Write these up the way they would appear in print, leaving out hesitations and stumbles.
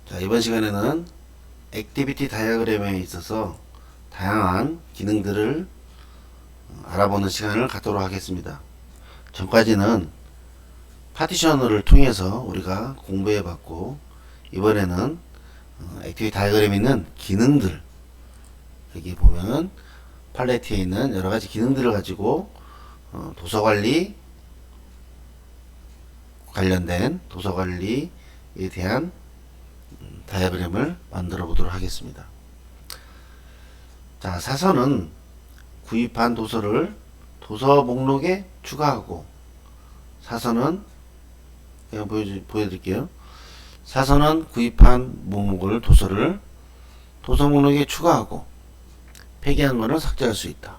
자, 이번 시간에는 액티비티 다이어그램에 있어서 다양한 기능들을 알아보는 시간을 갖도록 하겠습니다. 전까지는 파티셔너를 통해서 우리가 공부해 봤고, 이번에는 액티비티 다이어그램에 있는 기능들, 여기 보면 팔레트에 있는 여러가지 기능들을 가지고 도서관리 관련된 도서관리에 대한 다이어그램을 만들어 보도록 하겠습니다. 자, 사서는 구입한 도서를 도서 목록에 추가하고, 사서는 제가 보여드릴게요. 사서는 구입한 도서를 도서 목록에 추가하고, 폐기한 것을 삭제할 수 있다.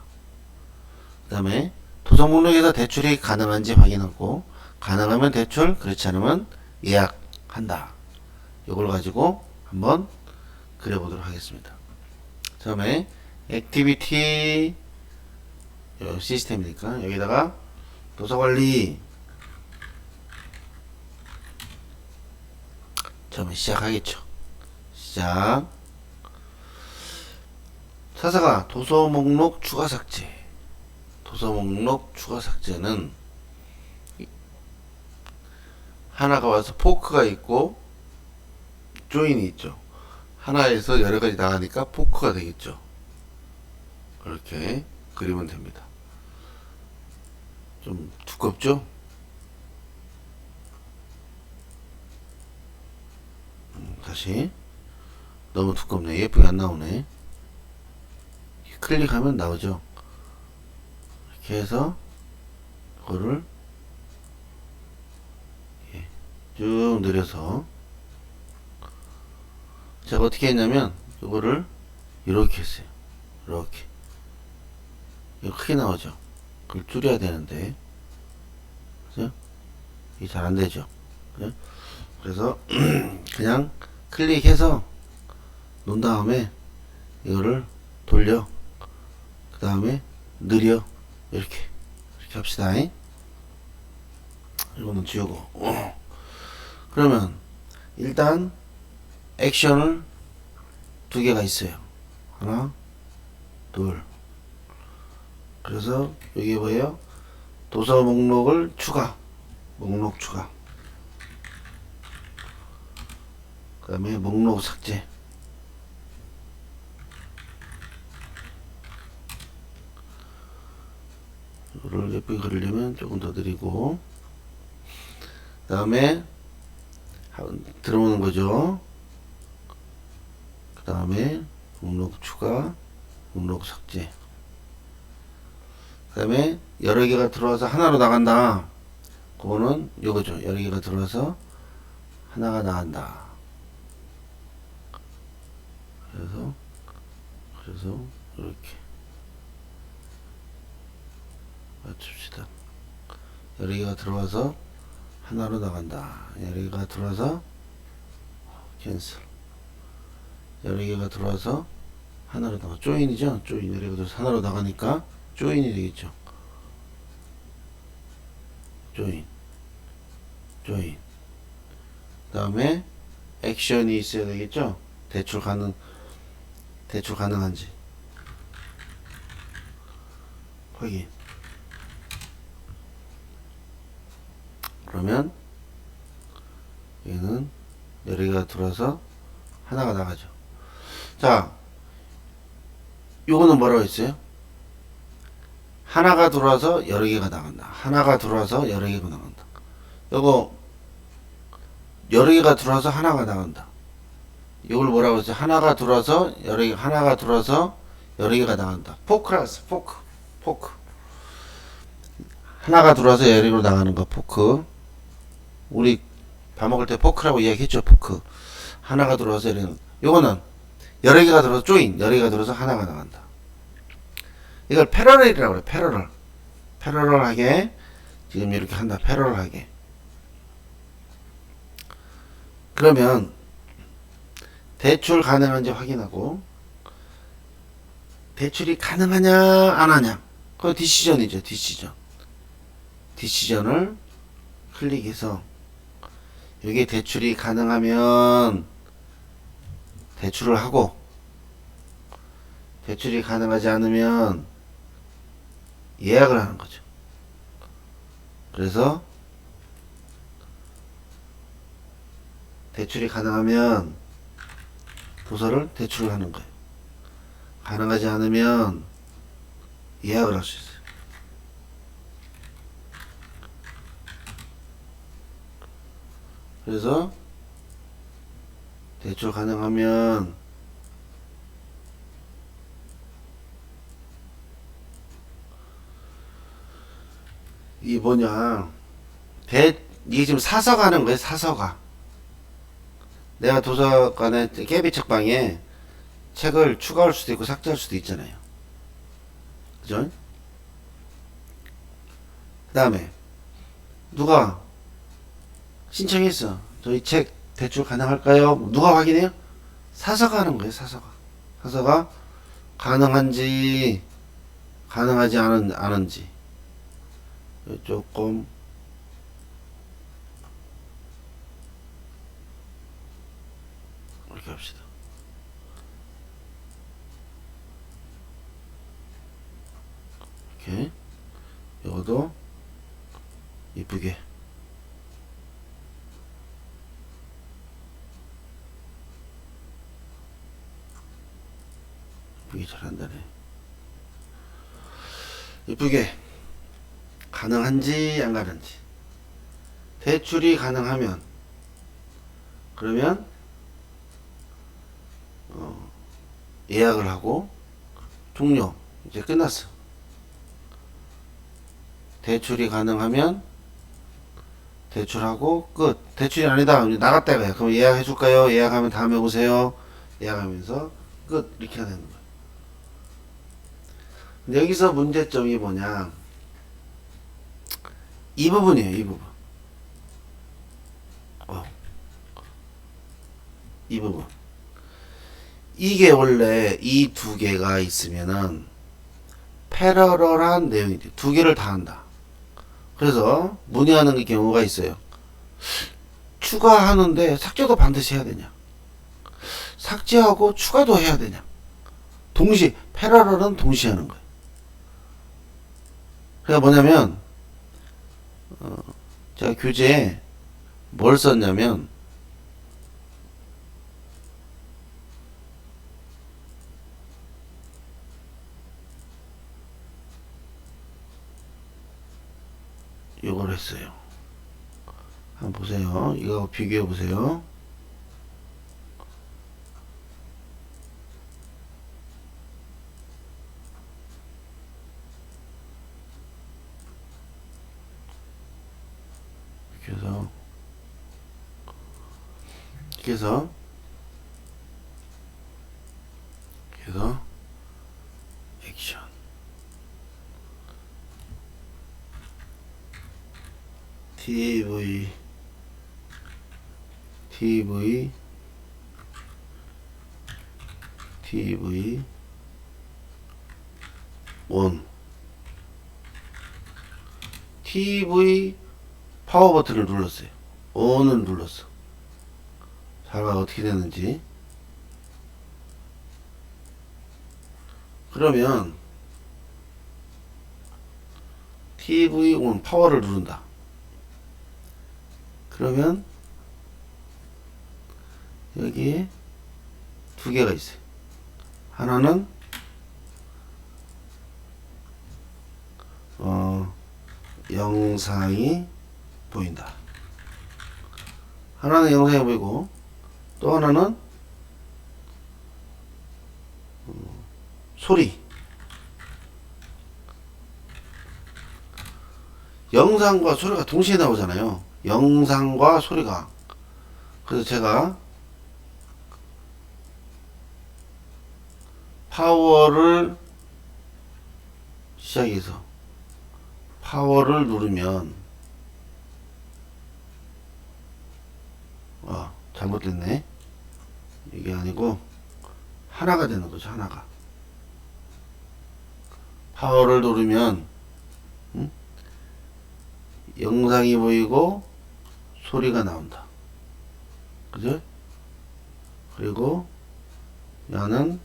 그 다음에 도서 목록에서 대출이 가능한지 확인하고, 가능하면 대출, 그렇지 않으면 예약한다. 이걸 가지고 한번 그려보도록 하겠습니다. 처음에 액티비티 시스템이니까 여기다가 도서관리 처음에 시작하겠죠. 시작. 사서가 도서 목록 추가 삭제. 도서 목록 추가 삭제는 하나가 와서 포크가 있고 조인이 있죠. 하나에서 여러가지 나가니까 포크가 되겠죠. 이렇게 그리면 됩니다. 좀 두껍죠? 다시. 너무 두껍네. 예쁘게 안 나오네. 클릭하면 나오죠. 이렇게 해서 이거를 쭉 내려서, 제가 어떻게 했냐면 이거를 이렇게 했어요. 이렇게. 이거 크게 나오죠. 그걸 줄여야 되는데, 그죠? 이게 잘 안 되죠. 그죠? 그래서 그냥 클릭해서 놓은 다음에 이거를 돌려, 그 다음에 느려, 이렇게 합시다. 이거는 지우고. 그러면 일단 액션을 두 개가 있어요. 하나, 둘. 그래서 여기 뭐예요? 도서 목록을 추가. 목록 추가. 그 다음에 목록 삭제. 이거를 예쁘게 그리려면 조금 더 느리고, 그 다음에 들어오는 거죠. 그 다음에 목록 추가, 목록 삭제. 그 다음에 여러 개가 들어와서 하나로 나간다. 그거는 요거죠. 여러 개가 들어와서 하나가 나간다. 그래서 이렇게 맞춥시다. 여러 개가 들어와서 하나로 나간다. 여러 개가 들어와서 캔슬. 여러 개가 들어와서 하나로 나가. 조인이죠. 조인. 여러 개가 들어와서 하나로 나가니까 조인이 되겠죠. 조인. 그 다음에 액션이 있어야 되겠죠. 대출 가능한지 확인. 그러면 얘는 여러 개가 들어와서 하나가 나가죠. 자, 요거는 뭐라고 했어요? 하나가 들어와서 여러 개가 나간다. 하나가 들어와서 여러 개가 나간다. 요거 여러 개가 들어와서 하나가 나간다. 이걸 뭐라고 했어요? 하나가 들어와서 여러 개가 나간다. 포크라서 포크. 하나가 들어와서 여러 개로 나가는 거 포크. 우리 밥 먹을 때 포크라고 이야기했죠. 포크. 하나가 들어와서 여러 개. 요거는 여러 개가 들어서 조인. 여러 개가 들어서 하나가 나간다. 이걸 패러럴이라고 그래. 패러럴하게 지금 이렇게 한다. 패러럴하게. 그러면 대출 가능한지 확인하고, 대출이 가능하냐 안 하냐, 그거 디시전이죠. 디시전을 클릭해서, 이게 대출이 가능하면 대출을 하고, 대출이 가능하지 않으면 예약을 하는 거죠. 그래서 대출이 가능하면 도서를 대출을 하는 거예요. 가능하지 않으면 예약을 할 수 있어요. 그래서 대출 가능하면 이 뭐냐, 이게 지금 사서가 하는 거예요. 사서가. 내가 도서관에 깨비 책방에 책을 추가할 수도 있고 삭제할 수도 있잖아요. 그죠? 그 다음에 누가 신청했어. 저희 책 대출 가능할까요? 누가 확인해요? 사서가 하는 거예요. 사서가. 사서가 가능한지 가능하지 않은지 조금 이렇게 합시다. 이렇게 이것도 이쁘게 이쁘게 잘한다네. 이쁘게 가능한지 안 가능한지. 대출이 가능하면 그러면 예약을 하고 종료. 이제 끝났어. 대출이 가능하면 대출하고 끝. 대출이 아니다. 나갔다 이거야. 그럼 예약해 줄까요? 예약하면 다음에 오세요. 예약하면서 끝. 이렇게 해야 되는 거야. 근데 여기서 문제점이 뭐냐? 이 부분이에요. 이 부분. 이 부분. 이게 원래 이 두 개가 있으면은 패러럴한 내용이 돼. 두 개를 다 한다. 그래서 문의하는 경우가 있어요. 추가하는데 삭제도 반드시 해야 되냐? 삭제하고 추가도 해야 되냐? 동시 패러럴은 동시에 하는 거예요. 그러니까 뭐냐면 제가 교재에 뭘 썼냐면 이걸 했어요. 한번 보세요. 이거 비교해 보세요. 그래서 액션 TV 온 TV 파워 버튼을 눌렀어요. ON을 눌렀어. 잘 봐 어떻게 되는지. 그러면 TV 온 파워를 누른다. 그러면 여기에 두 개가 있어요. 하나는 영상이 보인다. 하나는 영상이 보이고 또 하나는 소리. 영상과 소리가 동시에 나오잖아요. 영상과 소리가. 그래서 제가 파워를 시작해서 파워를 누르면 잘못됐네. 이게 아니고 하나가 되는 거죠. 하나가. 파워를 누르면 영상이 보이고 소리가 나온다. 그죠? 그리고 야는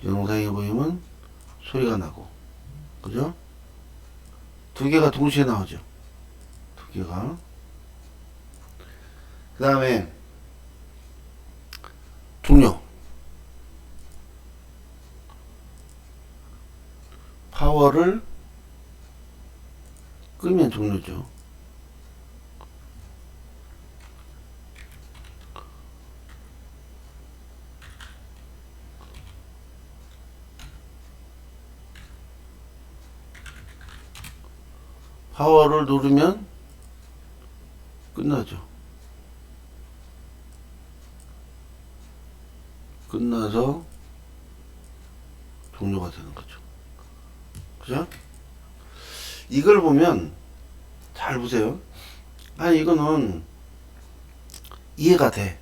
영상에 보이면 소리가 나고, 그죠? 두 개가 동시에 나오죠. 두 개가. 그 다음에 종료. 파워를 끄면 종료죠. 파워를 누르면 끝나죠. 끝나서 종료가 되는 거죠. 그죠? 이걸 보면 잘 보세요. 아니 이거는 이해가 돼.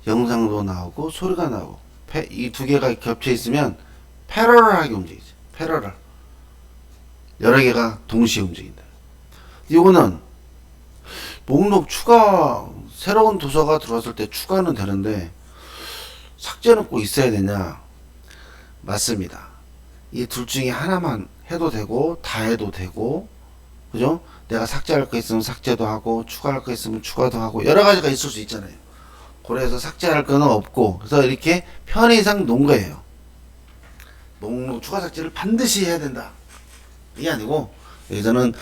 영상도 나오고 소리가 나오고 이 두 개가 겹쳐 있으면 패러럴하게 움직이죠. 패러럴. 여러 개가 동시에 움직인다. 이거는 목록 추가, 새로운 도서가 들어왔을 때 추가는 되는데 삭제는 꼭 있어야 되냐? 맞습니다. 이 둘 중에 하나만 해도 되고 다 해도 되고, 그죠? 내가 삭제할 거 있으면 삭제도 하고 추가할 거 있으면 추가도 하고 여러 가지가 있을 수 있잖아요. 그래서 삭제할 거는 없고, 그래서 이렇게 편의상 놓은 거예요. 목록 추가 삭제를 반드시 해야 된다, 이게 아니고, 여기서는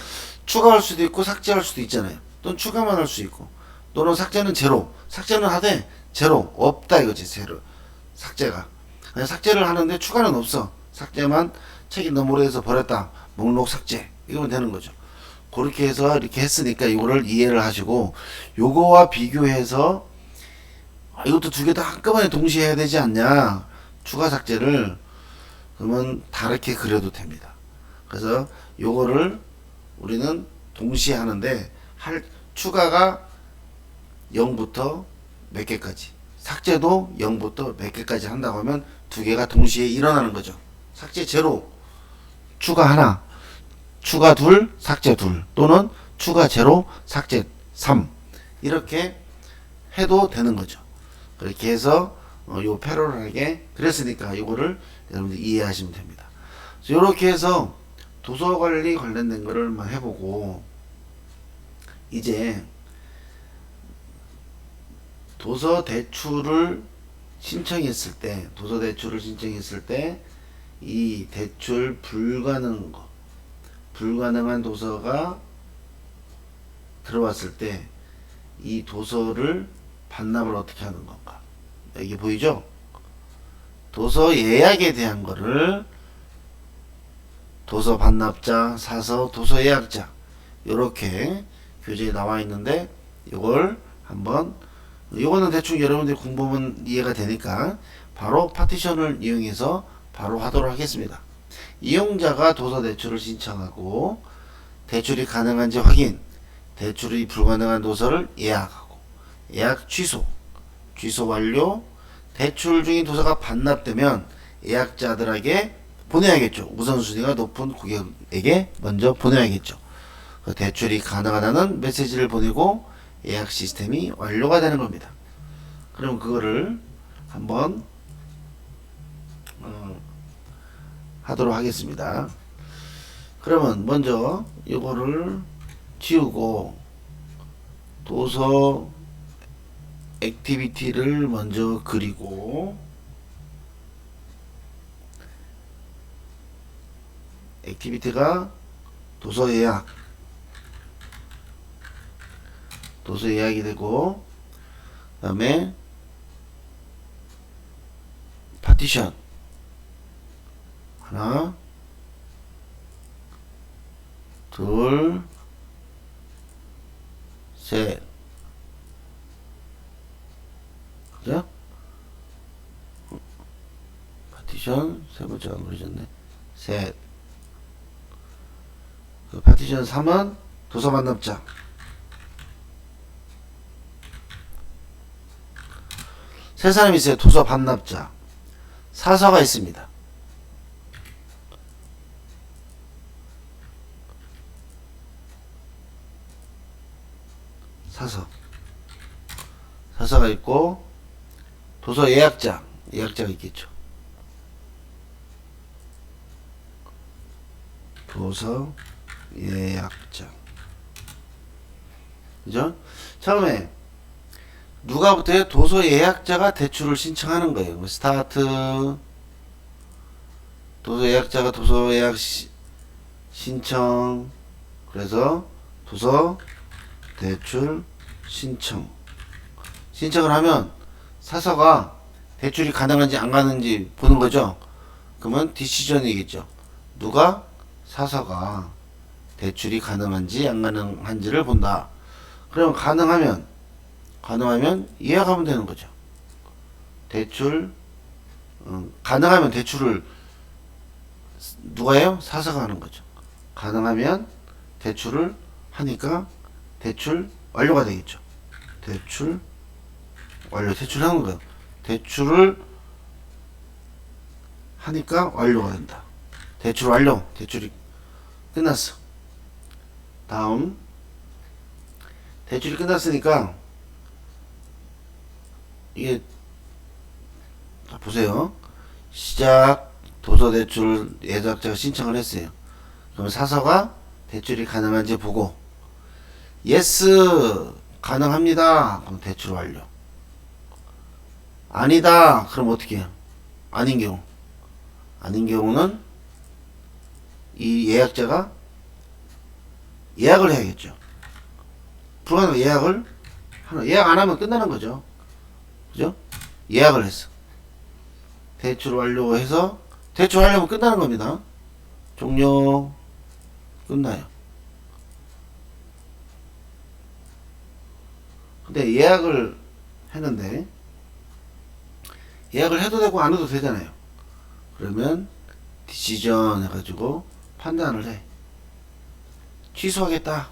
추가할 수도 있고 삭제할 수도 있잖아요. 또는 추가만 할 수 있고, 또는 삭제는 제로, 삭제는 하되 제로 없다 이거지. 제로 삭제가 아니, 삭제를 하는데 추가는 없어. 삭제만 책이 너무 오래돼서 버렸다, 목록 삭제, 이거면 되는 거죠. 그렇게 해서 이렇게 했으니까 이거를 이해를 하시고, 요거와 비교해서 이것도 두 개 다 한꺼번에 동시에 해야 되지 않냐, 추가 삭제를. 그러면 다르게 그려도 됩니다. 그래서 요거를 우리는 동시에 하는데, 추가가 0부터 몇 개까지, 삭제도 0부터 몇 개까지 한다고 하면 두 개가 동시에 일어나는 거죠. 삭제 제로, 추가 하나, 추가 둘, 삭제 둘, 또는 추가 제로, 삭제 3, 이렇게 해도 되는 거죠. 그렇게 해서 요 패러럴하게 그랬으니까 요거를 여러분들 이해하시면 됩니다. 이렇게 해서 도서관리 관련된 거를 막 해보고, 이제 도서 대출을 신청했을 때, 이 대출 불가능한 도서가 들어왔을 때 이 도서를 반납을 어떻게 하는 건가. 여기 보이죠? 도서 예약에 대한 거를 도서 반납자, 사서, 도서 예약자, 요렇게 교재에 나와 있는데, 이걸 한번, 요거는 대충 여러분들이 공부하면 이해가 되니까 바로 파티션을 이용해서 바로 하도록 하겠습니다. 이용자가 도서 대출을 신청하고 대출이 가능한지 확인, 대출이 불가능한 도서를 예약하고, 예약 취소, 취소 완료, 대출 중인 도서가 반납되면 예약자들에게 보내야겠죠. 우선순위가 높은 고객에게 먼저 보내야겠죠. 대출이 가능하다는 메시지를 보내고 예약 시스템이 완료가 되는 겁니다. 그럼 그거를 한번 하도록 하겠습니다. 그러면 먼저 이거를 지우고 도서 액티비티를 먼저 그리고, 액티비티가 도서 예약이 되고, 그 다음에 파티션 하나, 둘, 셋, 그죠? 파티션 세 번째 안 그려졌네. 셋. 그 파티션 3은 도서 반납자. 세 사람이 있어요. 도서 반납자. 사서가 있습니다. 사서가 있고 도서 예약자가 있겠죠. 도서 예약자. 그죠? 처음에 누가부터요? 도서 예약자가 대출을 신청하는 거예요. 스타트. 도서 예약자가 도서 예약 신청. 그래서 도서 대출 신청을 하면 사서가 대출이 가능한지 안 가능한지 보는 거죠. 그러면 디시전이겠죠. 누가 사서가 대출이 가능한지 안 가능한지를 본다. 그러면 가능하면 예약하면 되는 거죠. 대출 가능하면 대출을 누가 해요? 사서가 하는 거죠. 가능하면 대출을 하니까 대출 완료가 되겠죠. 대출 완료. 대출하는 거예요. 대출을 하니까 완료가 된다. 대출 완료. 대출이 끝났어. 다음 대출이 끝났으니까 이게 보세요. 시작 도서대출 예약자가 신청을 했어요. 그럼 사서가 대출이 가능한지 보고 예스 가능합니다. 그럼 대출 완료. 아니다. 그럼 어떻게 해요? 아닌 경우는 이 예약자가 예약을 해야겠죠. 불가능한 예약 안 하면 끝나는 거죠. 그죠? 예약을 했어. 대출 완료해서 대출 완료하면 끝나는 겁니다. 종료. 끝나요. 근데 예약을 했는데 예약을 해도 되고 안 해도 되잖아요. 그러면 디시전 해가지고 판단을 해. 취소하겠다.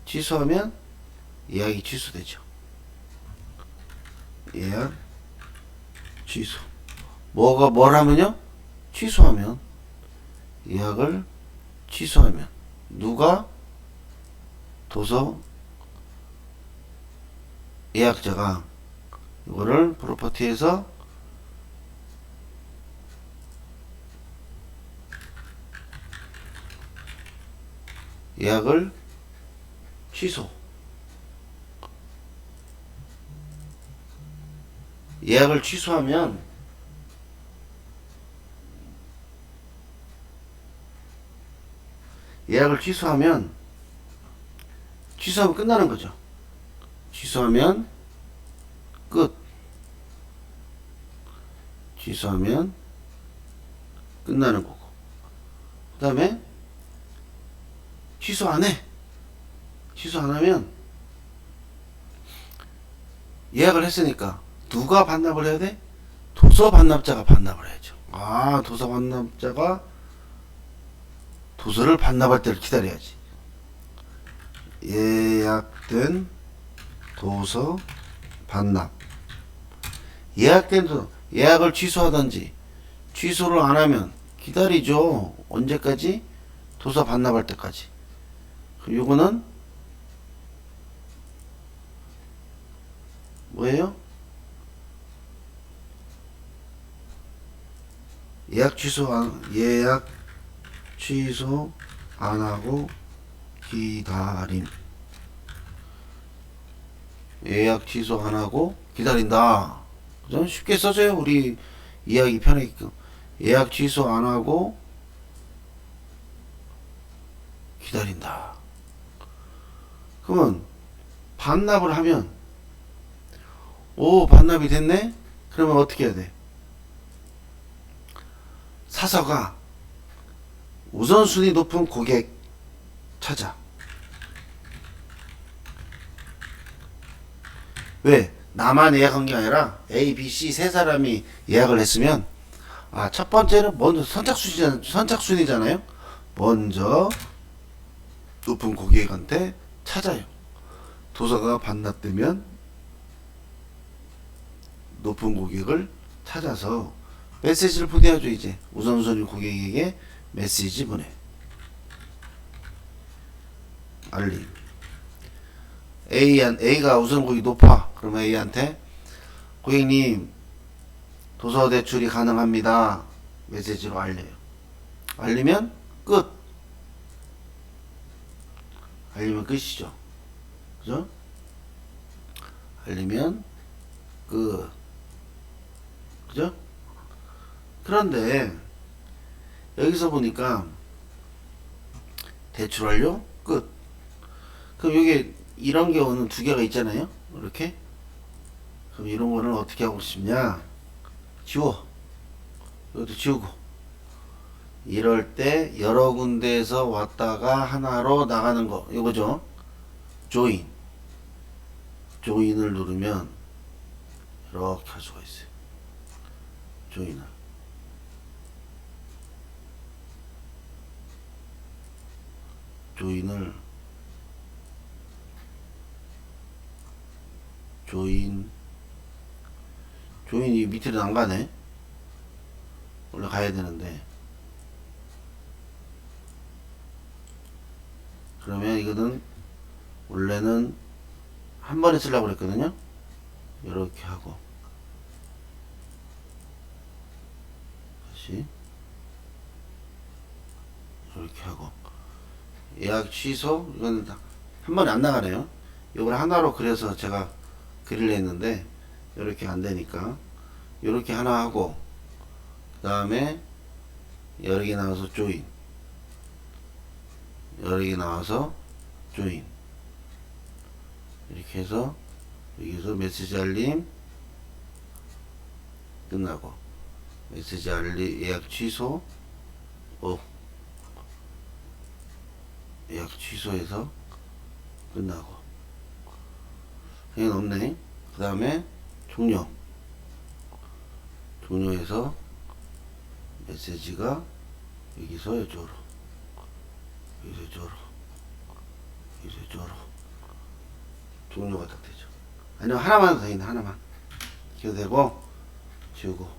취소하면 예약이 취소되죠. 예약 취소. 뭘 하면요? 취소하면 예약을 취소하면 누가 도서 예약자가 이거를 프로퍼티에서 예약을 취소. 예약을 취소하면 취소하면 끝나는 거죠. 취소하면 끝. 취소하면 끝나는 거고. 그 다음에 취소 안 해. 취소 안 하면 예약을 했으니까 누가 반납을 해야 돼? 도서 반납자가 반납을 해야죠. 도서 반납자가 도서를 반납할 때를 기다려야지. 예약된 도서 반납. 예약된 도서, 예약을 취소하든지 취소를 안 하면 기다리죠. 언제까지? 도서 반납할 때까지. 요거는 뭐예요? 예약 취소 안 하고 기다림. 예약 취소 안 하고 기다린다. 좀 쉽게 써줘요. 우리 이해하기 편하게끔. 예약 취소 안 하고 기다린다. 그러면 반납을 하면 반납이 됐네? 그러면 어떻게 해야 돼? 사서가 우선순위 높은 고객 찾아. 왜? 나만 예약한 게 아니라 A, B, C 세 사람이 예약을 했으면 첫 번째는 먼저 선착순이잖아요. 먼저 높은 고객한테 찾아요. 도서가 반납되면 높은 고객을 찾아서 메시지를 보내야죠. 이제 우선순위 고객에게 메시지 보내. 알림. A가 우선곡이 높아. 그러면 A한테 고객님 도서 대출이 가능합니다. 메시지로 알려요. 알리면 끝. 알리면 끝이죠. 그죠? 알리면 끝. 그죠? 그런데 여기서 보니까 대출 완료 끝. 그럼 여기 이런 경우는 두 개가 있잖아요. 이렇게. 그럼 이런 거는 어떻게 하고 싶냐? 지워. 이것도 지우고. 이럴 때 여러 군데에서 왔다가 하나로 나가는 거 이거죠. 조인. 조인을 누르면 이렇게 할 수가 있어요. 조인을. 조인이 밑으로 안 가네. 원래 가야 되는데. 그러면 이거는 원래는 한 번에 쓰려고 그랬거든요. 이렇게 하고 다시 이렇게 하고 예약 취소. 이건 한 번에 안 나가네요. 이걸 하나로 그려서 제가 그리려 했는데 이렇게 안 되니까 이렇게 하나 하고 그 다음에 여러 개 나와서 조인, 여러 개 나와서 조인 이렇게 해서 여기서 메시지 알림 끝나고 메시지 알림 예약 취소 예약 취소해서 끝나고 이건 없네. 그 다음에 종료해서 메시지가 여기서 이쪽으로 종료가 딱 되죠. 아니면 하나만 더 있네. 하나만 이렇게 되고 지우고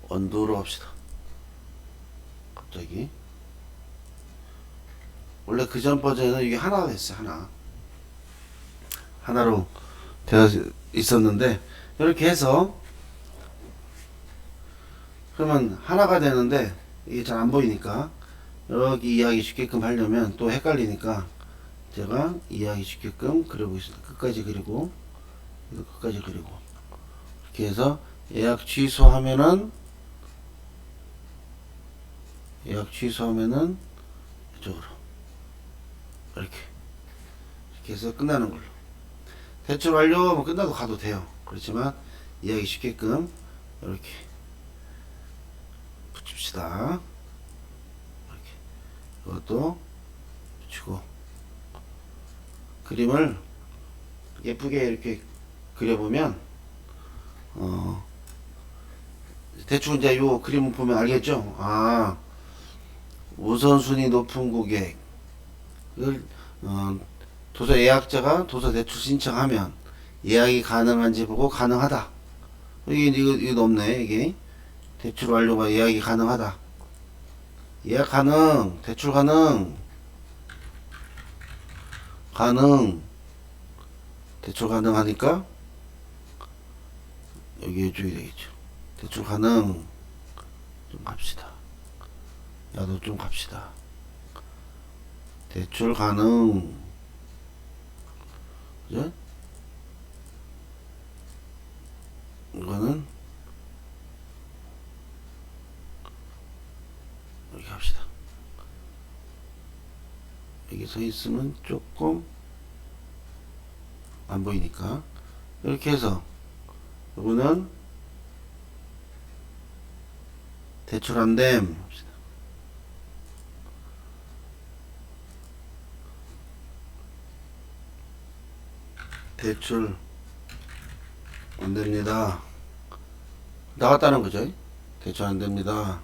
언두로 합시다. 갑자기 원래 그 전 버전에는 이게 하나가 됐어요. 하나로 되어 있었는데 이렇게 해서 그러면 하나가 되는데 이게 잘 안 보이니까 여기 이해하기 쉽게끔 하려면 또 헷갈리니까 제가 이해하기 쉽게끔 그리고 있습니다. 끝까지 그리고 끝까지 그리고 이렇게 해서 예약 취소하면은 이쪽으로 이렇게 해서 끝나는 걸로. 대출 완료 뭐 끝나도 가도 돼요. 그렇지만 이해하기 쉽게끔 이렇게 붙입시다. 이렇게 이것도 붙이고 그림을 예쁘게 이렇게 그려보면 대충 이제 요 그림 보면 알겠죠? 아, 우선순위 높은 고객을 도서 예약자가 도서 대출 신청하면 예약이 가능한지 보고 가능하다. 이거 높네. 이게 대출 완료가 예약이 가능하다. 예약 가능, 대출 가능, 대출 가능하니까 여기 해줘야 되겠죠. 대출 가능 좀 갑시다. 야도 좀 갑시다. 대출 가능. 그죠? 이거는 이렇게 합시다. 여기 서 있으면 조금 안 보이니까 이렇게 해서 이거는 대출 안됨 합시다. 대출 안됩니다. 나갔다는 거죠. 대출 안됩니다.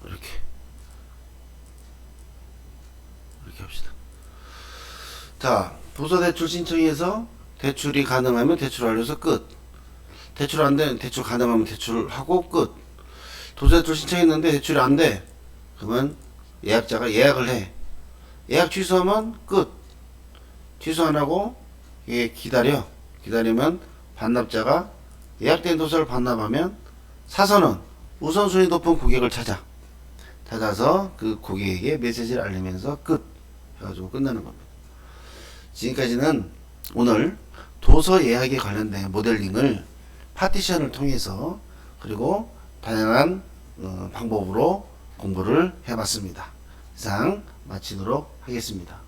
이렇게 합시다. 자, 도서 대출 신청해서 대출이 가능하면 대출 완료해서 끝. 대출 안되면 대출 가능하면 대출하고 끝. 도세대출 신청했는데 대출이 안 돼. 그러면 예약자가 예약을 해. 예약 취소하면 끝. 취소 안 하고 이게 기다리면 반납자가 예약된 도서를 반납하면 사서는 우선순위 높은 고객을 찾아서 그 고객에게 메시지를 알리면서 끝 해가지고 끝나는 겁니다. 지금까지는 오늘 도서 예약에 관련된 모델링을 파티션을 통해서 그리고 다양한 방법으로 공부를 해봤습니다. 이상 마치도록 하겠습니다.